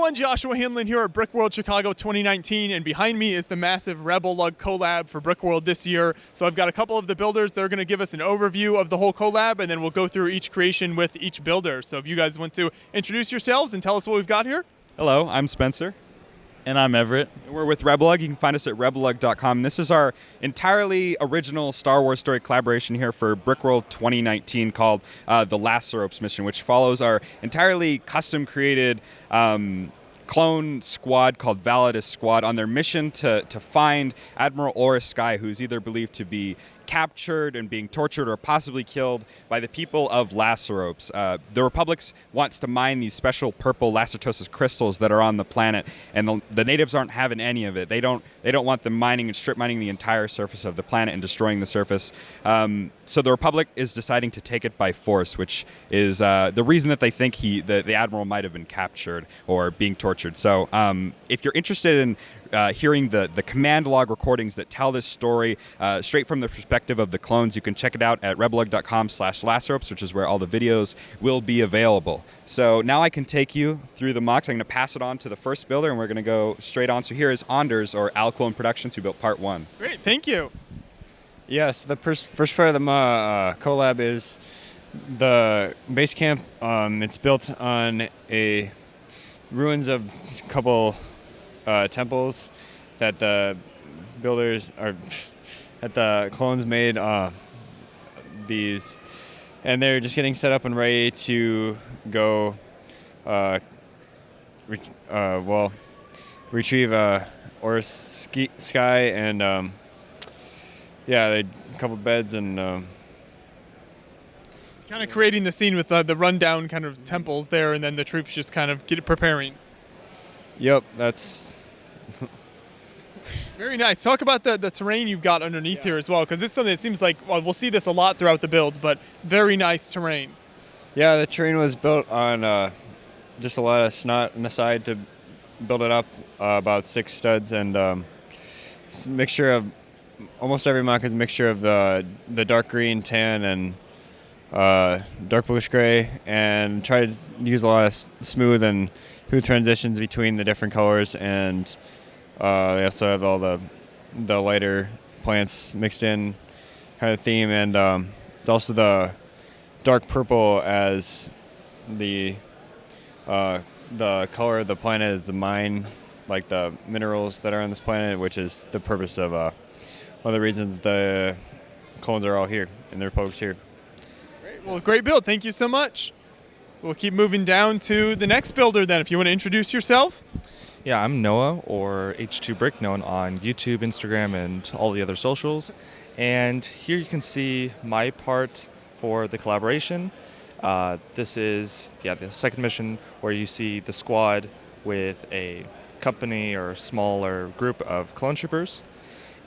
everyone, Joshua Hanlon here at Brickworld Chicago 2019, and behind me is the massive RebelLUG collab for Brickworld this year. So I've got a couple of the builders. They're going to give us an overview of the whole collab, and then we'll go through each creation with each builder. So if you guys want to introduce yourselves and tell us what we've got here. Hello, I'm Spencer. And I'm Everett. We're with RebelLUG. You can find us at RebelLUG.com. This is our entirely original Star Wars story collaboration here for Brickworld 2019 called the Laceropes Mission, which follows our entirely custom-created clone squad called Validus Squad on their mission to find Admiral Oris Sky, who's either believed to be captured and being tortured or possibly killed by the people of Laceropes. The Republic wants to mine these special purple Lacertosis crystals that are on the planet, and the natives aren't having any of it. They don't want them mining and strip mining the entire surface of the planet and destroying the surface. So the Republic is deciding to take it by force, which is the reason that they think the Admiral might have been captured or being tortured. So if you're interested in hearing the command log recordings that tell this story straight from the perspective of the clones, you can check it out at RebelLUG.com/Laceropes, which is where all the videos will be available. So now I can take you through the mocks. I'm going to pass it on to the first builder, and we're going to go straight on. So here is Anders, or Al Clone Productions, who built part one. Great, thank you. Yes, the first part of the collab is the base camp. It's built on a ruins of a couple temples that the builders that the clones made these, and they're just getting set up and ready to go retrieve Oris Sky, and yeah, they a couple beds and It's kind of creating the scene with the rundown kind of temples there, and then the troops just kind of preparing. Yep, that's Very nice. Talk about the terrain you've got underneath here as well, because this is something that seems like, well, we'll see this a lot throughout the builds, but very nice terrain. Yeah, the terrain was built on just a lot of snot on the side to build it up, about 6 studs, and it's a mixture of, almost every mock is a mixture of the dark green, tan, and dark bluish gray, and try to use a lot of smooth transitions between the different colors, and they also have all the lighter plants mixed in kind of theme, and it's also the dark purple as the color of the planet is the mine, like the minerals that are on this planet, which is the purpose of one of the reasons the clones are all here and the Republic's here. Great. Well, great build. Thank you so much. So we'll keep moving down to the next builder then, if you want to introduce yourself. Yeah, I'm Noah, or H2 Brick, known on YouTube, Instagram, and all the other socials. And here you can see my part for the collaboration. This is the second mission, where you see the squad with a company or smaller group of clone troopers.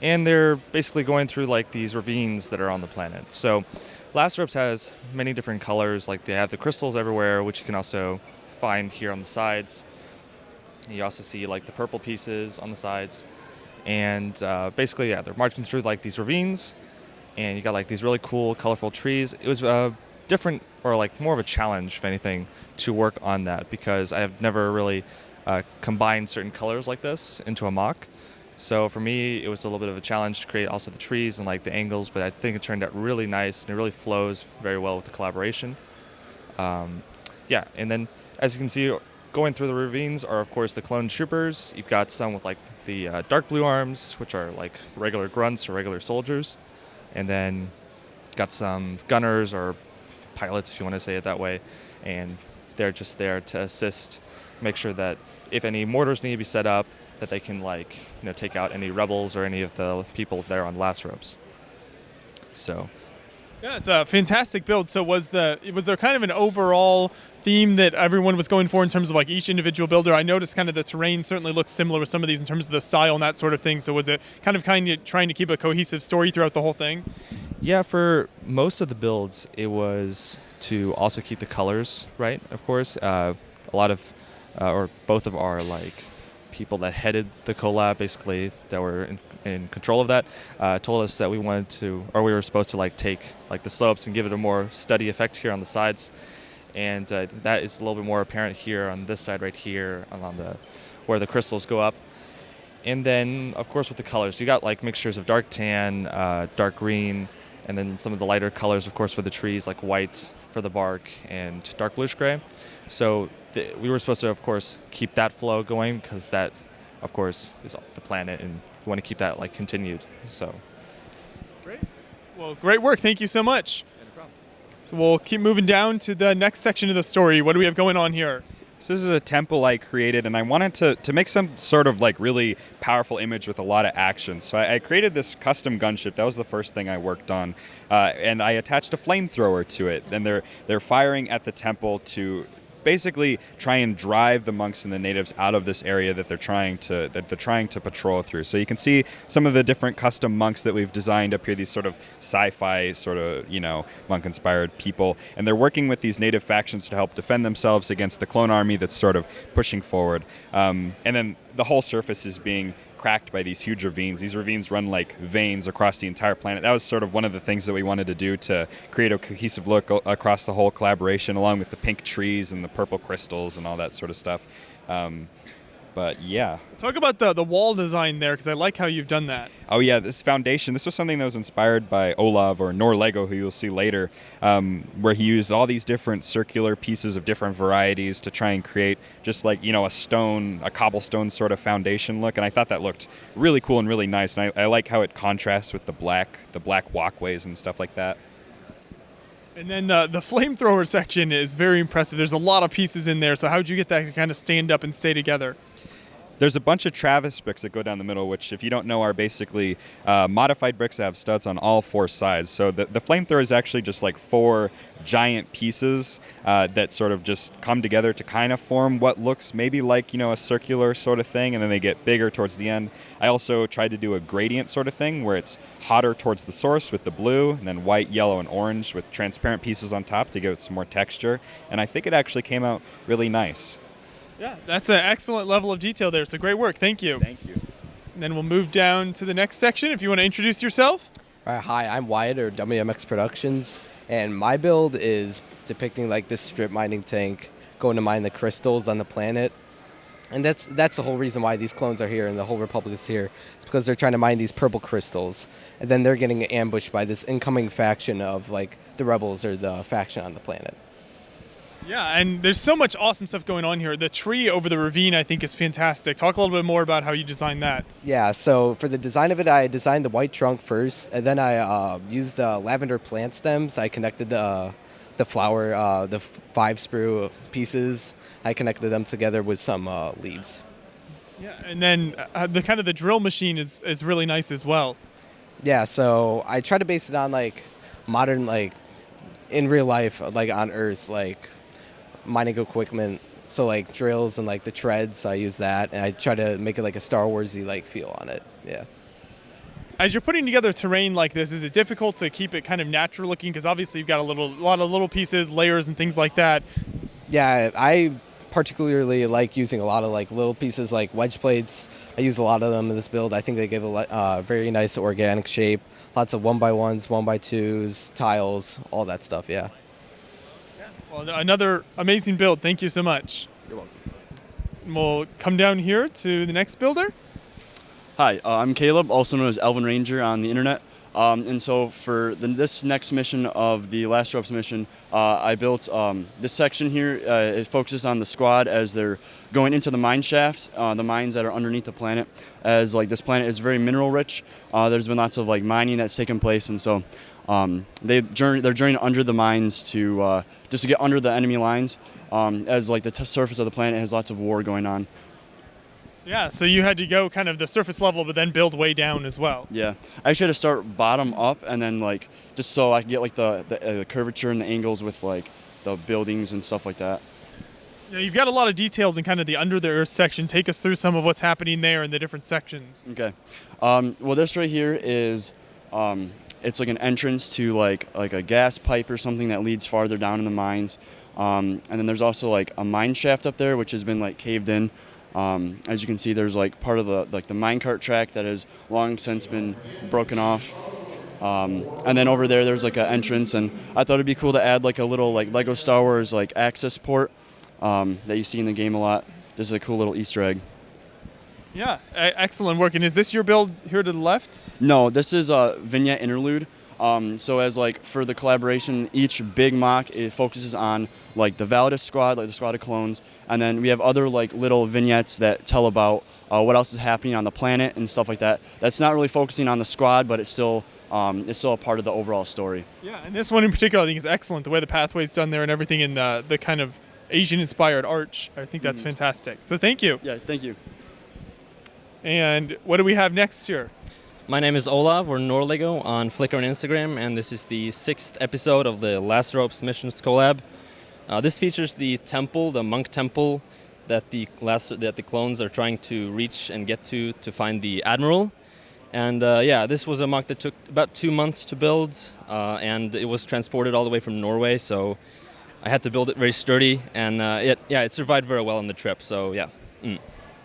And they're basically going through like these ravines that are on the planet. So Laceropes has many different colors, like they have the crystals everywhere, which you can also find here on the sides. You also see like the purple pieces on the sides, and basically, yeah, they're marching through like these ravines, and you got like these really cool, colorful trees. It was different, or like more of a challenge, if anything, to work on that, because I have never really combined certain colors like this into a mock. So for me, it was a little bit of a challenge to create also the trees and like the angles, but I think it turned out really nice, and it really flows very well with the collaboration. Yeah, and then as you can see, going through the ravines are, of course, the clone troopers. You've got some with like the dark blue arms, which are like regular grunts or regular soldiers. And then got some gunners or pilots, if you want to say it that way. And they're just there to assist, make sure that if any mortars need to be set up, that they can take out any rebels or any of the people there on Laceropes. So yeah, it's a fantastic build. So was there kind of an overall theme that everyone was going for in terms of like each individual builder? I noticed kind of the terrain certainly looks similar with some of these in terms of the style and that sort of thing. So was it kind of trying to keep a cohesive story throughout the whole thing? Yeah, for most of the builds, it was to also keep the colors right, of course. A lot of, or both of our like people that headed the collab, basically, that were in control of that, told us that we wanted to, or we were supposed to like take like the slopes and give it a more steady effect here on the sides. and that is a little bit more apparent here on this side right here, along where the crystals go up. And then, of course, with the colors, you got like mixtures of dark tan, dark green, and then some of the lighter colors, of course, for the trees, like white for the bark and dark bluish gray. So we were supposed to, of course, keep that flow going because that, of course, is the planet, and we want to keep that like continued. So. Great. Well, great work. Thank you so much. No problem. So we'll keep moving down to the next section of the story. What do we have going on here? So this is a temple I created, and I wanted to make some sort of like really powerful image with a lot of action. So I created this custom gunship. That was the first thing I worked on, and I attached a flamethrower to it. And they're firing at the temple to basically try and drive the monks and the natives out of this area that they're trying to patrol through. So you can see some of the different custom monks that we've designed up here, these sort of sci-fi sort of, monk-inspired people, and they're working with these native factions to help defend themselves against the clone army that's sort of pushing forward. And then the whole surface is being cracked by these huge ravines. These ravines run like veins across the entire planet. That was sort of one of the things that we wanted to do to create a cohesive look across the whole collaboration, along with the pink trees and the purple crystals and all that sort of stuff. But yeah. Talk about the wall design there, because I like how you've done that. Oh yeah, this foundation, this was something that was inspired by Olav, or Norlego, who you'll see later, where he used all these different circular pieces of different varieties to try and create just like, a cobblestone sort of foundation look. And I thought that looked really cool and really nice. And I like how it contrasts with the black walkways and stuff like that. And then the flamethrower section is very impressive. There's a lot of pieces in there. So how'd you get that to kind of stand up and stay together? There's a bunch of Travis bricks that go down the middle, which, if you don't know, are basically modified bricks that have studs on all four sides. So the flamethrower is actually just like four giant pieces that sort of just come together to kind of form what looks maybe like, a circular sort of thing, and then they get bigger towards the end. I also tried to do a gradient sort of thing where it's hotter towards the source with the blue, and then white, yellow, and orange with transparent pieces on top to give it some more texture. And I think it actually came out really nice. Yeah, that's an excellent level of detail there. So great work. Thank you. Thank you. And then we'll move down to the next section. If you want to introduce yourself. Hi, I'm Wyatt, or WMX Productions, and my build is depicting like this strip mining tank going to mine the crystals on the planet. And that's the whole reason why these clones are here and the whole Republic is here. It's because they're trying to mine these purple crystals, and then they're getting ambushed by this incoming faction of like the rebels, or the faction on the planet. Yeah, and there's so much awesome stuff going on here. The tree over the ravine, I think, is fantastic. Talk a little bit more about how you designed that. Yeah, so for the design of it, I designed the white trunk first, and then I used lavender plant stems. I connected the flower, the 5-sprue pieces. I connected them together with some leaves. Yeah, and then the drill machine is really nice as well. Yeah, so I try to base it on like modern, like in real life, like on Earth, like mining equipment. So like drills and like the treads, I use that, and I try to make it like a Star Warsy like feel on it. Yeah. As you're putting together terrain like this, is it difficult to keep it kind of natural looking? Because obviously you've got a lot of little pieces, layers, and things like that. Yeah, I particularly like using a lot of like little pieces like wedge plates. I use a lot of them in this build. I think they give a very nice organic shape. Lots of 1x1s, 1x2s, tiles, all that stuff. Yeah. Well, another amazing build. Thank you so much. You're welcome. We'll come down here to the next builder. Hi, I'm Caleb, also known as Elven Ranger on the internet. And so for this next mission of the Laceropes Mission, I built this section here. It focuses on the squad as they're going into the mine shafts, the mines that are underneath the planet. As like this planet is very mineral rich, there's been lots of like mining that's taken place, and so they're journeying under the mines to just to get under the enemy lines. As like the surface of the planet has lots of war going on. Yeah, so you had to go kind of the surface level, but then build way down as well. Yeah, I actually had to start bottom up, and then like just so I could get like the curvature and the angles with like the buildings and stuff like that. Yeah, you've got a lot of details in kind of the under the earth section. Take us through some of what's happening there in the different sections. Okay, well this right here is it's like an entrance to like a gas pipe or something that leads farther down in the mines, and then there's also like a mine shaft up there which has been like caved in. As you can see, there's like part of the minecart track that has long since been broken off. And then over there, there's like an entrance, and I thought it'd be cool to add like a little like Lego Star Wars like access port that you see in the game a lot. This is a cool little Easter egg. Yeah, excellent work. And is this your build here to the left? No, this is a Vignette Interlude. So as like for the collaboration, each big mock, it focuses on like the Validus squad, like the squad of clones, and then we have other like little vignettes that tell about what else is happening on the planet and stuff like that. That's not really focusing on the squad, but it's still a part of the overall story. Yeah, and this one in particular I think is excellent. The way the pathway's done there and everything in the kind of Asian-inspired arch. I think that's fantastic. So thank you. Yeah, thank you. And what do we have next here? My name is Olav, or Norlego, on Flickr and Instagram, and this is the 6th episode of the Laceropes Missions collab. This features the temple, the monk temple, that the clones are trying to reach and get to find the admiral. And yeah, this was a mock that took about 2 months to build, and it was transported all the way from Norway, so I had to build it very sturdy, and it survived very well on the trip. So yeah.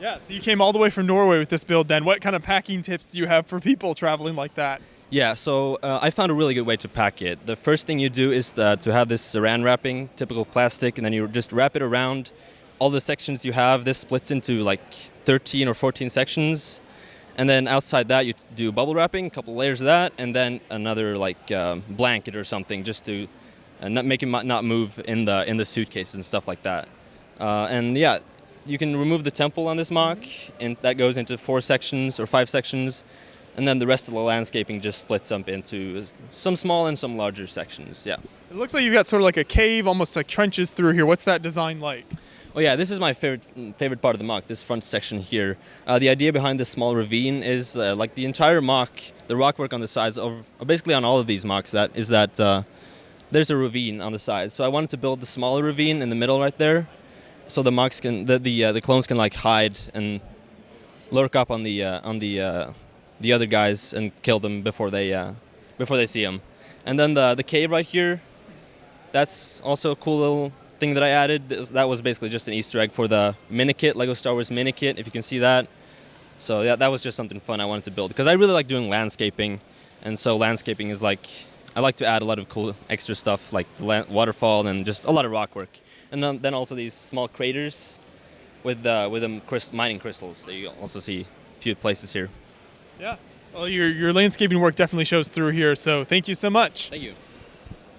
Yeah, so you came all the way from Norway with this build then. What kind of packing tips do you have for people traveling like that? Yeah, so I found a really good way to pack it. The first thing you do is to have this saran wrapping, typical plastic, and then you just wrap it around all the sections you have. This splits into like 13 or 14 sections. And then outside that, you do bubble wrapping, a couple layers of that, and then another like blanket or something just to not make it not move in the suitcase and stuff like that. And yeah, you can remove the temple on this mock, and that goes into 4 sections or 5 sections, and then the rest of the landscaping just splits up into some small and some larger sections. Yeah. It looks like you've got sort of like a cave, almost like trenches through here. What's that design like? Oh yeah, this is my favorite part of the mock, this front section here. The idea behind this small ravine is like the entire mock, the rockwork on the sides, basically on all of these mocks, there's a ravine on the sides. So I wanted to build the smaller ravine in the middle right there, so the mocks the clones can like hide and lurk up on the other guys and kill them before they see them. And then the cave right here, that's also a cool little thing that I added. That was basically just an Easter egg for the mini kit, Lego Star Wars mini kit, if you can see that. So yeah, that was just something fun I wanted to build because I really like doing landscaping, and so landscaping is like, I like to add a lot of cool extra stuff like the waterfall and just a lot of rock work. And then also these small craters with them mining crystals that you also see a few places here. Yeah. Well, your landscaping work definitely shows through here, so thank you so much. Thank you.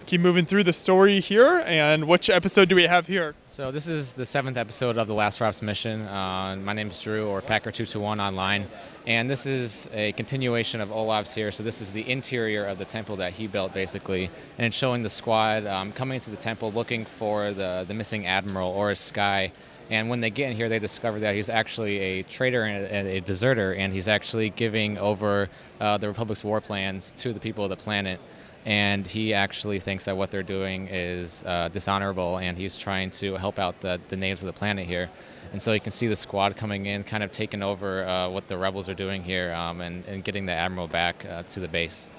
Keep moving through the story here, and which episode do we have here? So this is the 7th episode of the Laceropes Mission. My name's Drew, or Packer221 online, and this is a continuation of Olav's here. So this is the interior of the temple that he built, basically, and it's showing the squad coming into the temple looking for the missing admiral, or his Sky. And when they get in here, they discover that he's actually a traitor and a deserter, and he's actually giving over the Republic's war plans to the people of the planet. And he actually thinks that what they're doing is dishonorable, and he's trying to help out the natives of the planet here. And so you can see the squad coming in, kind of taking over what the rebels are doing here, and getting the admiral back to the base.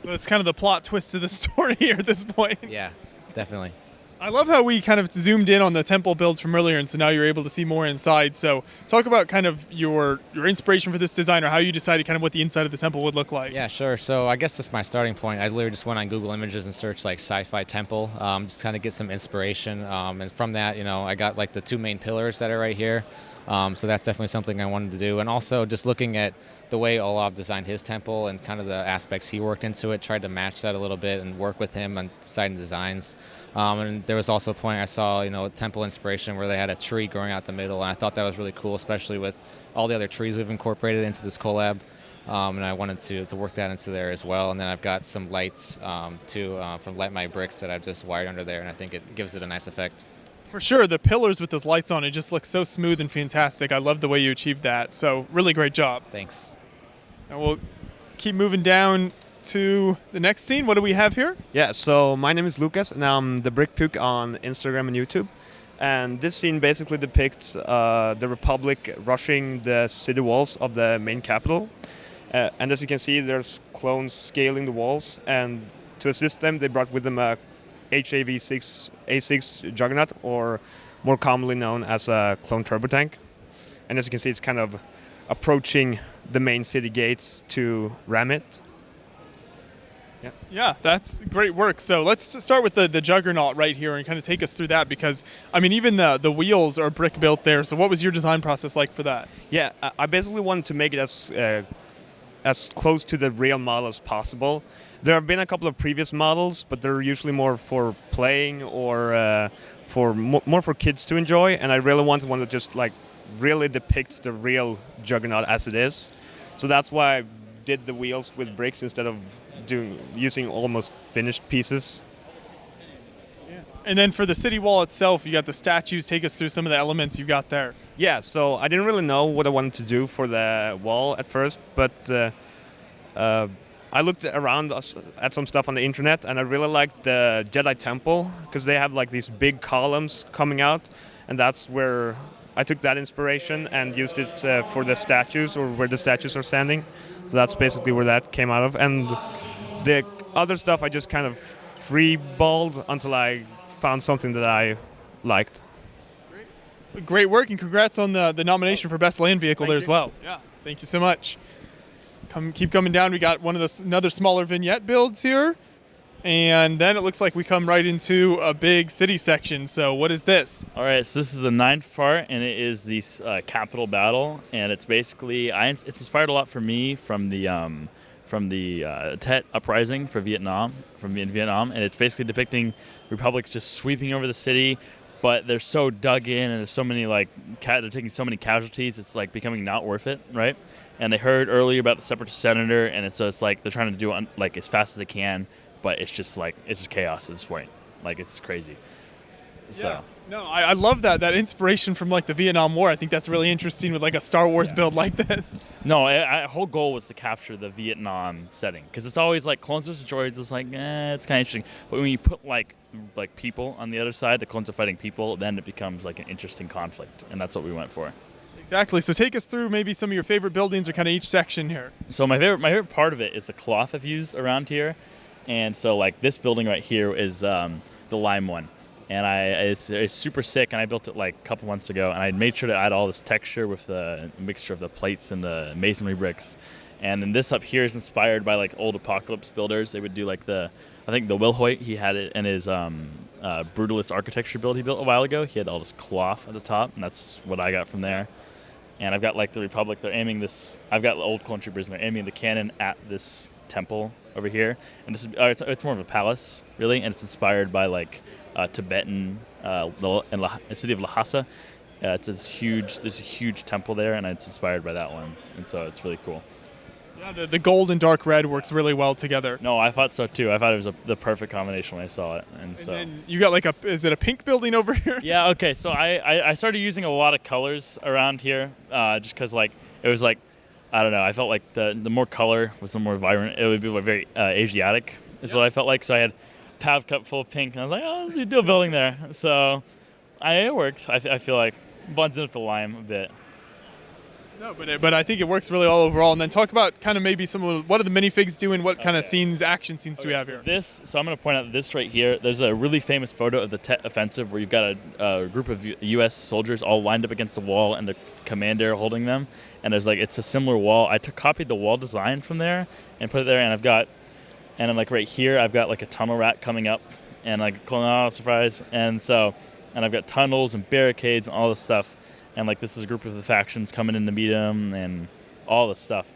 So it's kind of the plot twist to the story here at this point. Yeah, definitely. I love how we kind of zoomed in on the temple build from earlier, and so now you're able to see more inside. So talk about kind of your inspiration for this design, or how you decided kind of what the inside of the temple would look like. Yeah, sure. So I guess that's my starting point. I literally just went on Google Images and searched like sci-fi temple, just kind of get some inspiration. And from that, I got like the 2 main pillars that are right here. So that's definitely something I wanted to do. And also just looking at the way Olav designed his temple and kind of the aspects he worked into it, tried to match that a little bit and work with him on deciding designs. And there was also a point I saw, temple inspiration where they had a tree growing out the middle, and I thought that was really cool, especially with all the other trees we've incorporated into this collab. And I wanted to work that into there as well. And then I've got some lights from Light My Bricks that I've just wired under there, and I think it gives it a nice effect. For sure, the pillars with those lights on it just look so smooth and fantastic. I love the way you achieved that. So really great job. Thanks. And we'll keep moving down to the next scene. What do we have here? Yeah, so my name is Lucas, and I'm the Brick Puke on Instagram and YouTube. And this scene basically depicts the Republic rushing the city walls of the main capital. And as you can see, there's clones scaling the walls. And to assist them, they brought with them a HAV-6A6 Juggernaut, or more commonly known as a clone turbo tank. And as you can see, it's kind of approaching the main city gates to ram it. Yeah, that's great work. So let's just start with the Juggernaut right here and kind of take us through that, because I mean even the wheels are brick built there. So what was your design process like for that? Yeah, I basically wanted to make it as close to the real model as possible. There have been a couple of previous models, but they're usually more for playing or more for kids to enjoy. And I really wanted one that just like really depicts the real Juggernaut as it is. So that's why I did the wheels with bricks instead of using almost finished pieces. And then for the city wall itself, you got the statues. Take us through some of the elements you got there. Yeah, so I didn't really know what I wanted to do for the wall at first, but I looked around at some stuff on the internet, and I really liked the Jedi Temple because they have like these big columns coming out, and that's where I took that inspiration and used it for the statues, or where the statues are standing. So that's basically where that came out of. And the other stuff I just kind of freeballed until I found something that I liked. Great work, and congrats on the nomination for Best Land Vehicle there as well. Yeah. Thank you so much. Keep coming down. We got another smaller vignette builds here. And then it looks like we come right into a big city section. So what is this? All right, so this is the 9th part, and it is the capital battle, and it's basically it's inspired a lot for me from the Tet uprising in Vietnam, and it's basically depicting republics just sweeping over the city, but they're so dug in, and there's so many they're taking so many casualties, it's like becoming not worth it, right? And they heard earlier about the separatist senator, and it's like they're trying to do it like as fast as they can. But it's just chaos at this point. Like, it's crazy. So. Yeah. No, I love that inspiration from like the Vietnam War. I think that's really interesting with like a Star Wars build like this. No, our whole goal was to capture the Vietnam setting, because it's always like clones versus droids. It's like, it's kind of interesting. But when you put like people on the other side, the clones are fighting people, then it becomes like an interesting conflict, and that's what we went for. Exactly. So take us through maybe some of your favorite buildings or kind of each section here. So my favorite part of it is the cloth I've used around here. And so, like, this building right here is the lime one, and it's super sick. And I built it like a couple months ago, and I made sure to add all this texture with the mixture of the plates and the masonry bricks. And then this up here is inspired by like old apocalypse builders. They would do like I think the Wilhoit, he had it in his brutalist architecture build he built a while ago. He had all this cloth at the top, and that's what I got from there. And I've got like the Republic. They're aiming this. I've got the old clone troopers, and they're aiming the cannon at this temple over here, and this is it's more of a palace really, and it's inspired by like Tibetan and the city of Lhasa. There's a huge temple there, and it's inspired by that one, and so it's really cool. Yeah, the gold and dark red works really well together. No, I thought so too. I thought it was the perfect combination when I saw it, and so. Then you got like is it a pink building over here? Yeah. Okay. So I started using a lot of colors around here, just because like it was like. I don't know. I felt like the more color was the more vibrant. It would be very Asiatic is what I felt like. So I had a tab cup full of pink, and I was like, oh, let's do a building there. So it works. I feel like blends in with the lime a bit. No, but I think it works really well overall. And then talk about kind of maybe what are the minifigs doing? What kind of action scenes do we have here? So I'm going to point out this right here. There's a really famous photo of the Tet offensive where you've got a group of U.S. soldiers all lined up against the wall and the commander holding them. And there's it's a similar wall. I copied the wall design from there and put it there. And then like right here, I've got like a tunnel rat coming up and like, oh, surprise. And I've got tunnels and barricades and all this stuff. And like this is a group of the factions coming in to meet them and all this stuff.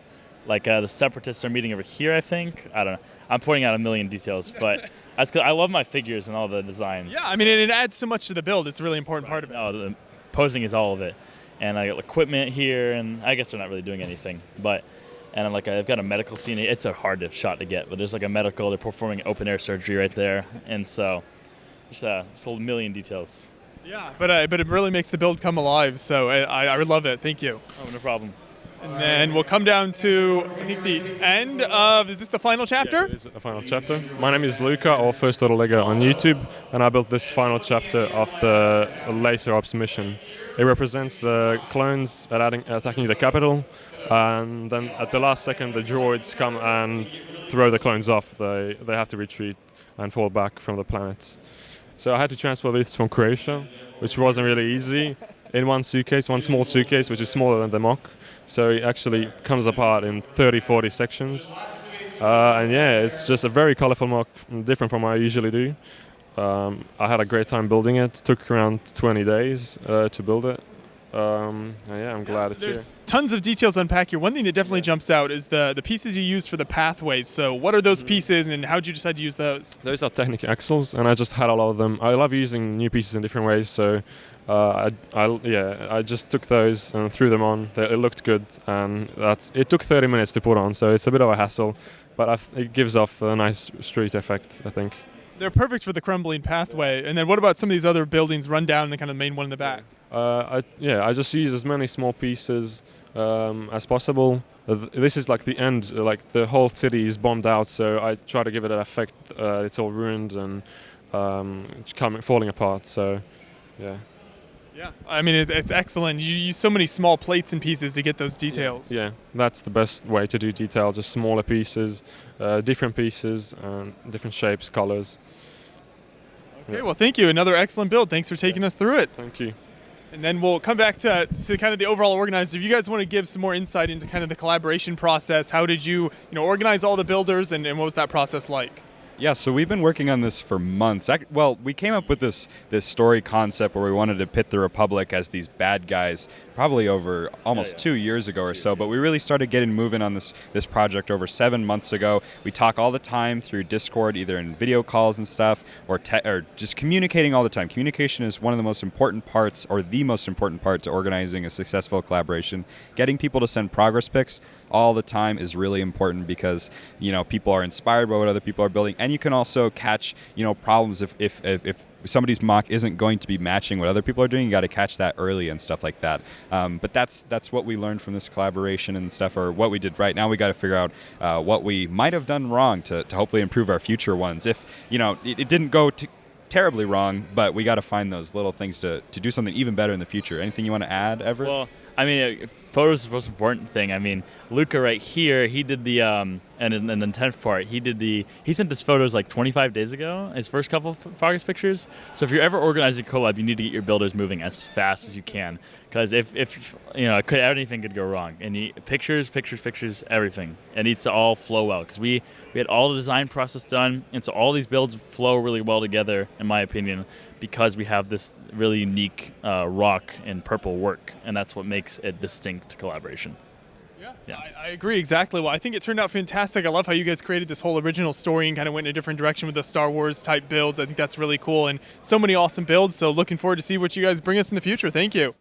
Like the separatists are meeting over here, I think. I don't know. I'm pointing out a million details, but that's 'cause I love my figures and all the designs. Yeah, I mean, it adds so much to the build. It's a really important part of it. Oh, the posing is all of it. And I got equipment here, and I guess they're not really doing anything. And I've got a medical scene. It's a hard shot to get, but there's like a medical. They're performing open air surgery right there, and so just a million details. Yeah, but it really makes the build come alive. So I would love it. Thank you. Oh, no problem. And then we'll come down to, I think, the end of, is this the final chapter? Yeah, it is the final chapter. My name is Luca, or First Order Legger on YouTube, and I built this final chapter of the Laceropes Mission. It represents the clones attacking the capital, and then at the last second the droids come and throw the clones off. They have to retreat and fall back from the planets. So I had to transport this from Croatia, which wasn't really easy, in one small suitcase, which is smaller than the mock. So it actually comes apart in 30-40 sections. And yeah, it's just a very colorful mock, different from what I usually do. I had a great time building it. It took around 20 days to build it. And yeah, I'm glad it's here. There's tons of details to unpack here. One thing that definitely jumps out is the pieces you use for the pathways. So what are those pieces and how did you decide to use those? Those are Technic axles, and I just had a lot of them. I love using new pieces in different ways, so I just took those and threw them on. It looked good, and it took 30 minutes to put on, so it's a bit of a hassle, but it gives off a nice street effect, I think. They're perfect for the crumbling pathway. And then what about some of these other buildings run down and the kind of main one in the back? I just use as many small pieces as possible. This is like the end, like the whole city is bombed out, so I try to give it an effect. It's all ruined and falling apart, so yeah. Yeah, I mean, it's excellent. You use so many small plates and pieces to get those details. Yeah, that's the best way to do detail, just smaller pieces, different pieces, different shapes, colors. Okay, well, thank you. Another excellent build. Thanks for taking us through it. Thank you. And then we'll come back to kind of the overall organizer. If you guys want to give some more insight into kind of the collaboration process, how did you organize all the builders and what was that process like? Yeah, so we've been working on this for months. Well, we came up with this story concept where we wanted to pit the Republic as these bad guys probably over almost 2 years ago or so, but we really started getting moving on this project over 7 months ago. We talk all the time through Discord, either in video calls and stuff, or just communicating all the time. Communication is one of the most important parts, or the most important part to organizing a successful collaboration. Getting people to send progress pics all the time is really important because, people are inspired by what other people are building, and you can also catch, problems if somebody's mock isn't going to be matching what other people are doing. You got to catch that early and stuff like that. But that's what we learned from this collaboration and stuff, or what we did right. Now we got to figure out what we might have done wrong to hopefully improve our future ones. If it didn't go terribly wrong, but we got to find those little things to do something even better in the future. Anything you want to add, Everett? Well, I mean, photos is the most important thing. I mean, Luca right here, he did the, and in the 10th part, he sent us photos like 25 days ago, his first couple of progress pictures. So if you're ever organizing a collab, you need to get your builders moving as fast as you can. Because if anything could go wrong. And pictures, everything. It needs to all flow well. Because we had all the design process done, and so all these builds flow really well together, in my opinion, because we have this really unique rock and purple work, and that's what makes a distinct collaboration. Yeah. I agree exactly. Well, I think it turned out fantastic. I love how you guys created this whole original story and kind of went in a different direction with the Star Wars type builds. I think that's really cool and so many awesome builds. So looking forward to see what you guys bring us in the future. Thank you.